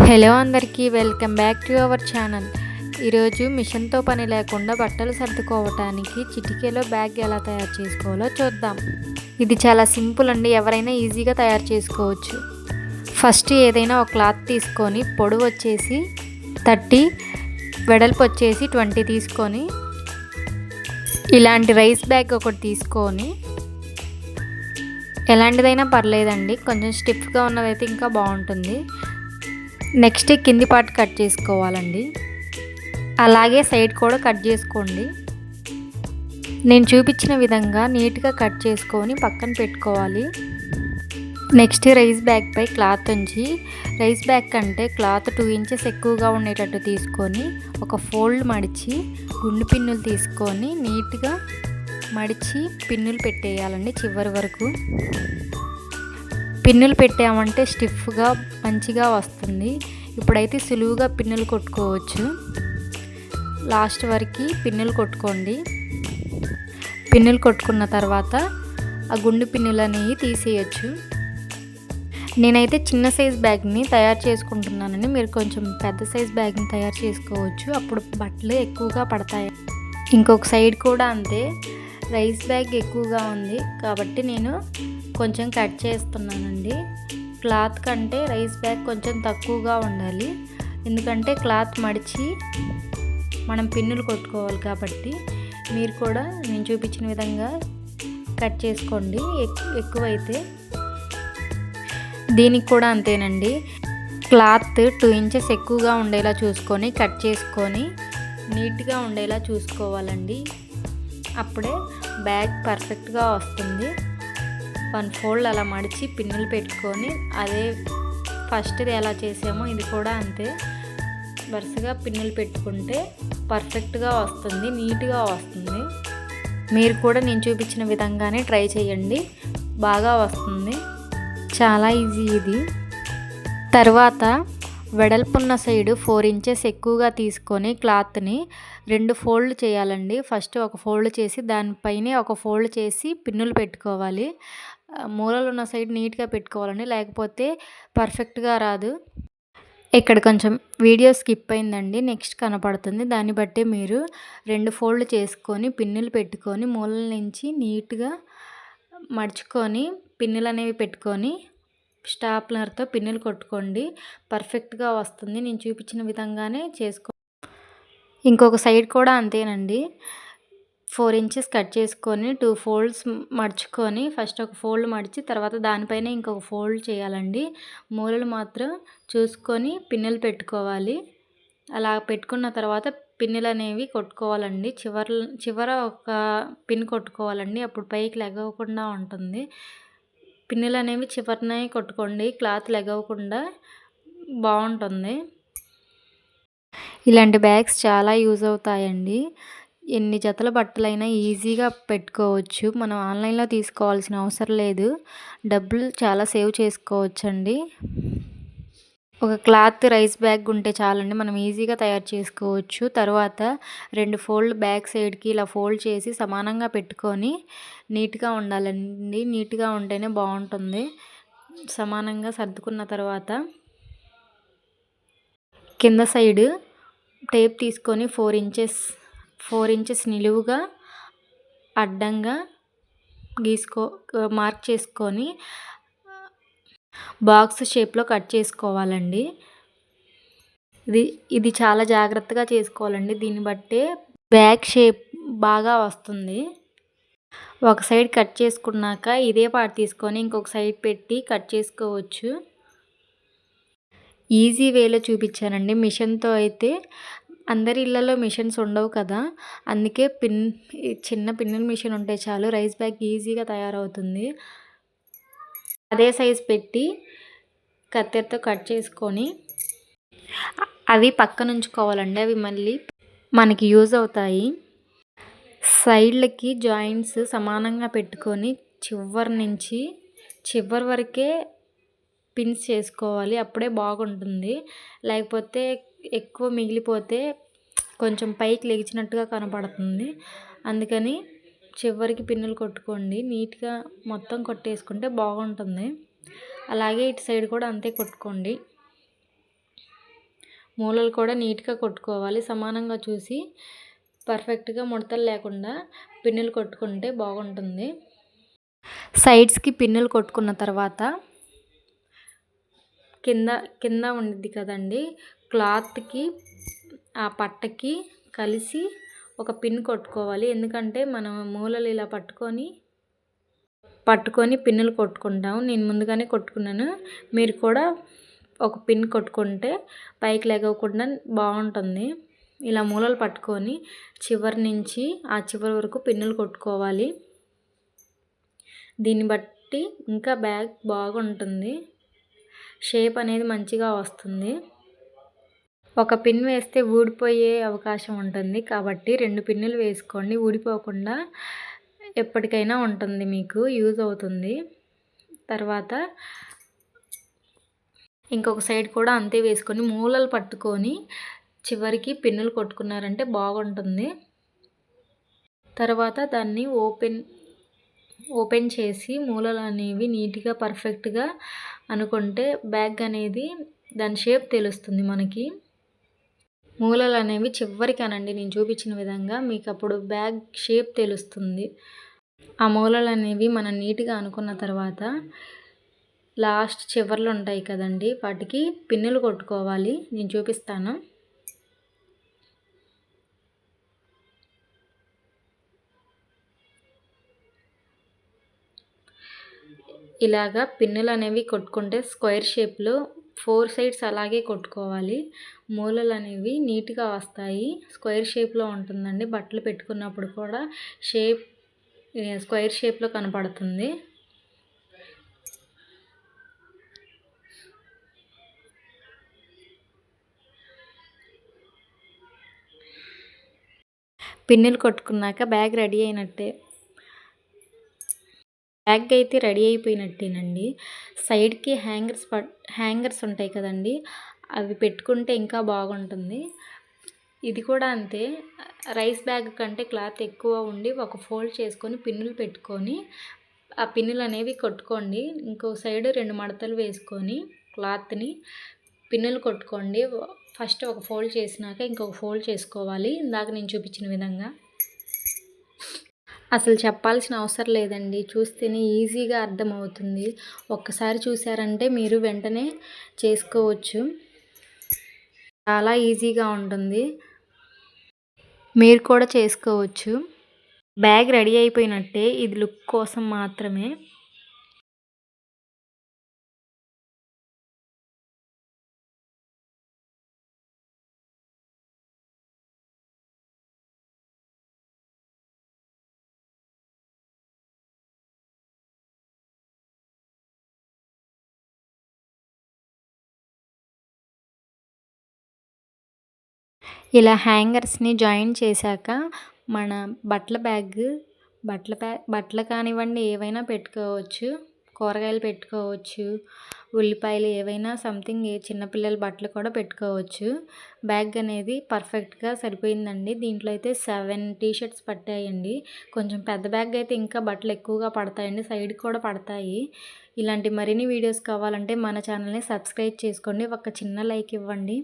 Hello అందరికీ welcome back to our channel. ఈరోజు మిషన్తో పని లేకుండా బట్టలు సర్దుకోవటానికి చిటికెలో బ్యాగ్ ఎలా తయారు చేసుకోవాలో చూద్దాం. ఇది చాలా సింపుల్ అండి, ఎవరైనా ఈజీగా తయారు చేసుకోవచ్చు. ఫస్ట్ ఏదైనా ఒక క్లాత్ తీసుకొని పొడవు వచ్చేసి 30, వెడల్పు వచ్చేసి 20 తీసుకొని ఇలాంటి రైస్ బ్యాగ్ ఒకటి తీసుకొని, ఎలాంటిదైనా పర్లేదండి, కొంచెం స్టిఫ్గా ఉన్నదైతే ఇంకా బాగుంటుంది. నెక్స్ట్ కింది పార్ట్ కట్ చేసుకోవాలండి, అలాగే సైడ్ కూడా కట్ చేసుకోండి. నేను చూపించిన విధంగా నీట్గా కట్ చేసుకొని పక్కన పెట్టుకోవాలి. నెక్స్ట్ రైస్ బ్యాగ్ పై క్లాత్ ఉంచి, రైస్ బ్యాగ్ కంటే క్లాత్ 2 ఇంచెస్ ఎక్కువగా ఉండేటట్టు తీసుకొని ఒక ఫోల్డ్ మడిచి గుండు పిన్నులు తీసుకొని నీట్గా మడిచి పిన్నులు పెట్టేయాలండి చివరి వరకు. పిన్నులు పెట్టామంటే స్టిఫ్గా మంచిగా వస్తుంది. ఇప్పుడైతే సులువుగా పిన్నులు కొట్టుకోవచ్చు. లాస్ట్ వరకు పిన్నులు కొట్టుకోండి. పిన్నులు కొట్టుకున్న తర్వాత ఆ గుండు పిన్నులు అనేవి తీసేయచ్చు. నేనైతే చిన్న సైజ్ బ్యాగ్ని తయారు చేసుకుంటున్నానని, మీరు కొంచెం పెద్ద సైజ్ బ్యాగ్ని తయారు చేసుకోవచ్చు, అప్పుడు బట్టలు ఎక్కువగా పడతాయి. ఇంకొక సైడ్ కూడా అంతే, రైస్ బ్యాగ్ ఎక్కువగా ఉంది కాబట్టి నేను కొంచెం కట్ చేస్తున్నానండి. క్లాత్ కంటే రైస్ బ్యాగ్ కొంచెం తక్కువగా ఉండాలి, ఎందుకంటే క్లాత్ మడిచి మనం పిన్నులు కొట్టుకోవాలి కాబట్టి. మీరు కూడా నేను చూపించిన విధంగా కట్ చేసుకోండి. ఎక్కువైతే దీనికి కూడా అంతేనండి, క్లాత్ 2 ఇంచెస్ ఎక్కువగా ఉండేలా చూసుకొని కట్ చేసుకొని నీట్గా ఉండేలా చూసుకోవాలండి. అప్పుడే బ్యాగ్ పర్ఫెక్ట్గా వస్తుంది. 1 ఫోల్డ్ అలా మడిచి పిన్నులు పెట్టుకొని, అదే ఫస్ట్ది ఎలా చేసామో ఇది కూడా అంతే వరుసగా పిన్నులు పెట్టుకుంటే పర్ఫెక్ట్గా వస్తుంది, నీట్గా వస్తుంది. మీరు కూడా నేను చూపించిన విధంగానే ట్రై చేయండి, బాగా వస్తుంది. చాలా ఈజీ ఇది. తర్వాత వెడల్పున్న సైడు 4 ఇంచెస్ ఎక్కువగా తీసుకొని క్లాత్ని 2 ఫోల్డ్ చేయాలండి. ఫస్ట్ ఒక ఫోల్డ్ చేసి దానిపైనే ఒక ఫోల్డ్ చేసి పిన్నులు పెట్టుకోవాలి. మూలలు ఉన్న సైడ్ నీట్గా పెట్టుకోవాలండి, లేకపోతే పర్ఫెక్ట్గా రాదు. ఇక్కడ కొంచెం వీడియో స్కిప్ అయిందండి, నెక్స్ట్ కనపడుతుంది. దాన్ని బట్టి మీరు 2 ఫోల్డ్ చేసుకొని పిన్నులు పెట్టుకొని మూలల నుంచి నీట్గా మడుచుకొని పిన్నులు అనేవి పెట్టుకొని స్టాప్లర్తో పిన్నులు కొట్టుకోండి, పర్ఫెక్ట్గా వస్తుంది. నేను చూపించిన విధంగానే చేసుకో. ఇంకొక సైడ్ కూడా అంతేనండి, 4 ఇంచెస్ కట్ చేసుకొని 2 ఫోల్డ్స్ మడుచుకొని, ఫస్ట్ ఒక ఫోల్డ్ మడిచి తర్వాత దానిపైన ఇంకొక ఫోల్డ్ చేయాలండి. మూలలు మాత్రం చూసుకొని పిన్నులు పెట్టుకోవాలి. అలా పెట్టుకున్న తర్వాత పిన్నులు అనేవి కొట్టుకోవాలండి. చివర ఒక పిన్ కొట్టుకోవాలండి, అప్పుడు పైకి లెగవకుండా ఉంటుంది. పిన్నులు అనేవి చివరనే కొట్టుకోండి, క్లాత్ లెగవకుండా బాగుంటుంది. ఇలాంటి బ్యాగ్స్ చాలా యూజ్ అవుతాయండి. ఎన్ని జతల బట్టలైనా ఈజీగా పెట్టుకోవచ్చు. మనం ఆన్లైన్లో తీసుకోవాల్సిన అవసరం లేదు, డబ్బులు చాలా సేవ్ చేసుకోవచ్చండి. ఒక క్లాత్ రైస్ బ్యాగ్ ఉంటే చాలండి, మనం ఈజీగా తయారు చేసుకోవచ్చు. తర్వాత 2 ఫోల్డ్ బ్యాక్ సైడ్కి ఇలా ఫోల్డ్ చేసి సమానంగా పెట్టుకొని నీట్గా ఉండాలండి. నీట్గా ఉంటేనే బాగుంటుంది. సమానంగా సర్దుకున్న తర్వాత కింద సైడ్ టేప్ తీసుకొని 4 ఇంచెస్ నిలువుగా అడ్డంగా మార్క్ చేసుకొని బాక్స్ షేప్లో కట్ చేసుకోవాలండి. ఇది చాలా జాగ్రత్తగా చేసుకోవాలండి, దీన్ని బట్టే బ్యాగ్ షేప్ బాగా వస్తుంది. ఒక సైడ్ కట్ చేసుకున్నాక ఇదే పార్ట్ తీసుకొని ఇంకొక సైడ్ పెట్టి కట్ చేసుకోవచ్చు. ఈజీ వేలో చూపించానండి. మిషన్తో అయితే అందరి ఇళ్ళలో మిషన్స్ ఉండవు కదా, అందుకే చిన్న పిన్నుల మిషన్ ఉంటే చాలు, రైస్ బ్యాగ్ ఈజీగా తయారవుతుంది. అదే సైజ్ పెట్టి కత్తెరతో కట్ చేసుకొని అవి పక్కన ఉంచుకోవాలండి, అవి మళ్ళీ మనకి యూజ్ అవుతాయి. సైడ్లకి జాయింట్స్ సమానంగా పెట్టుకొని చివరి నుంచి చివరి వరకే పిన్స్ చేసుకోవాలి, అప్పుడే బాగుంటుంది. లేకపోతే ఎక్కువ మిగిలిపోతే కొంచెం పైకి లెగిచినట్టుగా కనపడుతుంది. అందుకని చివరికి పిన్నులు కొట్టుకోండి, నీట్గా మొత్తం కొట్టేసుకుంటే బాగుంటుంది. అలాగే ఇటు సైడ్ కూడా అంతే కొట్టుకోండి. మూలలు కూడా నీట్గా కొట్టుకోవాలి. సమానంగా చూసి పర్ఫెక్ట్గా ముడతలు లేకుండా పిన్నులు కొట్టుకుంటే బాగుంటుంది. సైడ్స్కి పిన్నులు కొట్టుకున్న తర్వాత కింద ఉండిద్ది కదండి, క్లాత్కి ఆ పట్టకి కలిసి ఒక పిన్ కొట్టుకోవాలి. ఎందుకంటే మనం మూలలు ఇలా పట్టుకొని పిన్నులు కొట్టుకుంటాం. నేను ముందుగానే కొట్టుకున్నాను. మీరు కూడా ఒక పిన్ కొట్టుకుంటే పైకి లెగవకుండా బాగుంటుంది. ఇలా మూలలు పట్టుకొని చివరి నుంచి ఆ చివరి వరకు పిన్నులు కొట్టుకోవాలి. దీన్ని బట్టి ఇంకా బ్యాగ్ బాగుంటుంది, షేప్ అనేది మంచిగా వస్తుంది. ఒక పిన్ వేస్తే ఊడిపోయే అవకాశం ఉంటుంది కాబట్టి 2 పిన్నులు వేసుకోండి. ఊడిపోకుండా ఎప్పటికైనా ఉంటుంది, మీకు యూజ్ అవుతుంది. తర్వాత ఇంకొక సైడ్ కూడా అంతే వేసుకొని మూలలు పట్టుకొని చివరికి పిన్నులు కొట్టుకున్నారంటే బాగుంటుంది. తర్వాత దాన్ని ఓపెన్ చేసి మూలలు అనేవి నీట్గా పర్ఫెక్ట్గా అనుకుంటే బ్యాగ్ అనేది దాని షేప్ తెలుస్తుంది మనకి. మూలలు అనేవి చివరికి అనండి, నేను చూపించిన విధంగా మీకు అప్పుడు బ్యాగ్ షేప్ తెలుస్తుంది. ఆ మూలలు అనేవి మనం నీట్గా అనుకున్న తర్వాత లాస్ట్ చివర్లు ఉంటాయి కదండి, వాటికి పిన్నులు కొట్టుకోవాలి. నేను చూపిస్తాను. ఇలాగా పిన్నులు అనేవి కొట్టుకుంటే స్క్వేర్ షేప్లో 4 సైడ్స్ అలాగే కొట్టుకోవాలి. మూలలు అనేవి నీట్గా వస్తాయి. స్క్వేర్ షేప్లో ఉంటుందండి. బట్టలు పెట్టుకున్నప్పుడు కూడా స్క్వేర్ షేప్లో కనపడుతుంది. పిన్నులు కొట్టుకున్నాక బ్యాగ్ రెడీ అయినట్టే. బ్యాగ్ అయితే రెడీ అయిపోయినట్టేనండి. సైడ్కి హ్యాంగర్స్ ఉంటాయి కదండి, అవి పెట్టుకుంటే ఇంకా బాగుంటుంది. ఇది కూడా అంతే, రైస్ బ్యాగ్ కంటే క్లాత్ ఎక్కువ ఉండి ఒక ఫోల్డ్ చేసుకొని పిన్నులు పెట్టుకొని ఆ పిన్నులు అనేవి కొట్టుకోండి. ఇంకో సైడ్ 2 మడతలు వేసుకొని క్లాత్ని పిన్నులు కొట్టుకోండి. ఫస్ట్ ఒక ఫోల్డ్ చేసినాక ఇంకొక ఫోల్డ్ చేసుకోవాలి, ఇందాక నేను చూపించిన విధంగా. అసలు చెప్పాల్సిన అవసరం లేదండి, చూస్తేనే ఈజీగా అర్థమవుతుంది. ఒక్కసారి చూసారంటే మీరు వెంటనే చేసుకోవచ్చు. చాలా ఈజీగా ఉంటుంది, మీరు కూడా చేసుకోవచ్చు. బ్యాగ్ రెడీ అయిపోయినట్టే, ఇది లుక్ కోసం మాత్రమే. ఇలా హ్యాంగర్స్ని జాయిన్ చేశాక మన బట్టలు కానివ్వండి ఏవైనా పెట్టుకోవచ్చు. కూరగాయలు పెట్టుకోవచ్చు, ఉల్లిపాయలు ఏవైనా సంథింగ్ చిన్నపిల్లల బట్టలు కూడా పెట్టుకోవచ్చు. బ్యాగ్ అనేది పర్ఫెక్ట్గా సరిపోయిందండి. దీంట్లో అయితే 7 టీషర్ట్స్ పట్టాయండి. కొంచెం పెద్ద బ్యాగ్ అయితే ఇంకా బట్టలు ఎక్కువగా పడతాయండి, సైడ్ కూడా పడతాయి. ఇలాంటి మరిన్ని వీడియోస్ కావాలంటే మన ఛానల్ని సబ్స్క్రైబ్ చేసుకోండి. ఒక చిన్న లైక్ ఇవ్వండి.